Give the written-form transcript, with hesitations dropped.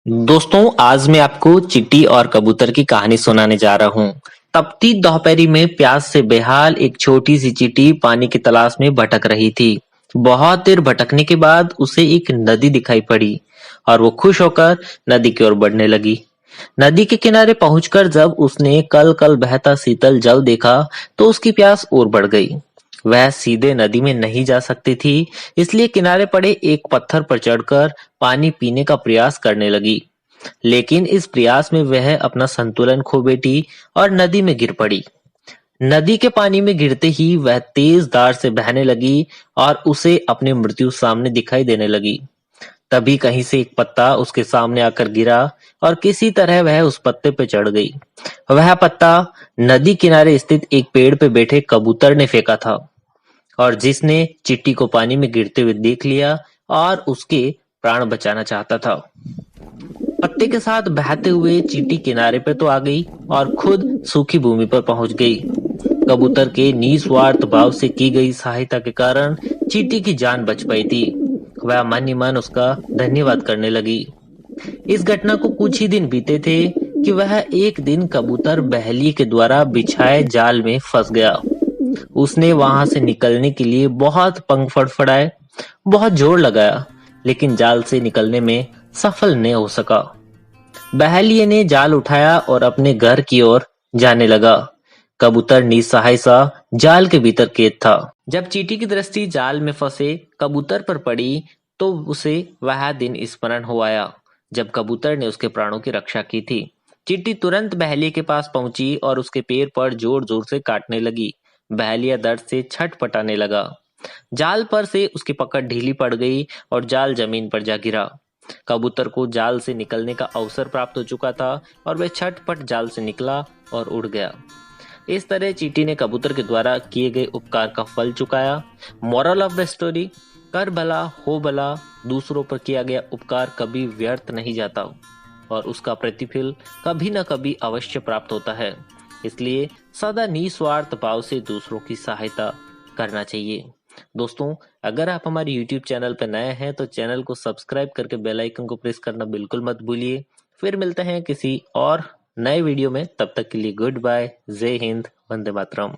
दोस्तों, आज मैं आपको चींटी और कबूतर की कहानी सुनाने जा रहा हूँ। तपती दोपहरी में प्यास से बेहाल एक छोटी सी चींटी पानी की तलाश में भटक रही थी। बहुत देर भटकने के बाद उसे एक नदी दिखाई पड़ी और वो खुश होकर नदी की ओर बढ़ने लगी। नदी के किनारे पहुंचकर जब उसने कल कल बहता शीतल जल देखा तो उसकी प्यास और बढ़ गई। वह सीधे नदी में नहीं जा सकती थी, इसलिए किनारे पड़े एक पत्थर पर चढ़कर पानी पीने का प्रयास करने लगी। लेकिन इस प्रयास में वह अपना संतुलन खो बैठी और नदी में गिर पड़ी। नदी के पानी में गिरते ही वह तेज धार से बहने लगी और उसे अपनी मृत्यु सामने दिखाई देने लगी। तभी कहीं से एक पत्ता उसके सामने आकर गिरा और किसी तरह वह उस पत्ते पे चढ़ गई। वह पत्ता नदी किनारे स्थित एक पेड़ पे बैठे कबूतर ने फेंका था और जिसने चिट्टी को पानी में गिरते हुए देख लिया और उसके प्राण बचाना चाहता था। पत्ते के साथ बहते हुए चींटी किनारे पे तो आ गई और खुद सूखी भूमि पर पहुंच गई। कबूतर के निस्वार्थ भाव से की गई सहायता के कारण चींटी की जान बच पाई थी। वह मन ही मन उसका धन्यवाद करने लगी। इस घटना को कुछ ही दिन बीते थे कि वह एक दिन कबूतर बहेलिए के द्वारा बिछाए जाल में फंस गया। उसने वहां से निकलने के लिए बहुत पंख फड़फड़ाए, बहुत जोर लगाया, लेकिन जाल से निकलने में सफल नहीं हो सका। बहेलिये ने जाल उठाया और अपने घर की ओर जाने लगा। कबूतर निस्सहाय सा जाल के भीतर कैद था। जब चींटी की दृष्टि जाल में फंसे कबूतर पर पड़ी तो उसे वह दिन स्मरण हो आया जब कबूतर ने उसके प्राणों की रक्षा की थी। चींटी तुरंत बहेलिये के पास पहुंची और उसके पैर पर जोर जोर से काटने लगी। बहेलिया दर्द से छटपटाने लगा। जाल पर से उसकी पकड़ ढीली पड़ गई और जाल जमीन पर जा गिरा। कबूतर को जाल से निकलने का अवसर प्राप्त हो चुका था और वह छटपट जाल से निकला और उड़ गया। इस तरह चींटी ने कबूतर के द्वारा किए गए उपकार का फल चुकाया। मोरल ऑफ द स्टोरी, कर भला हो भला, दूसरों पर किया गया उपकार कभी व्यर्थ नहीं जाता और उसका प्रतिफल कभी न कभी अवश्य प्राप्त होता है। इसलिए सदा निस्वार्थ भाव से दूसरों की सहायता करना चाहिए। दोस्तों, अगर आप हमारे YouTube चैनल पर नए हैं तो चैनल को सब्सक्राइब करके बेल आइकन को प्रेस करना बिल्कुल मत भूलिए। फिर मिलते हैं किसी और नए वीडियो में, तब तक के लिए गुड बाय, जय हिंद, वंदे मातरम।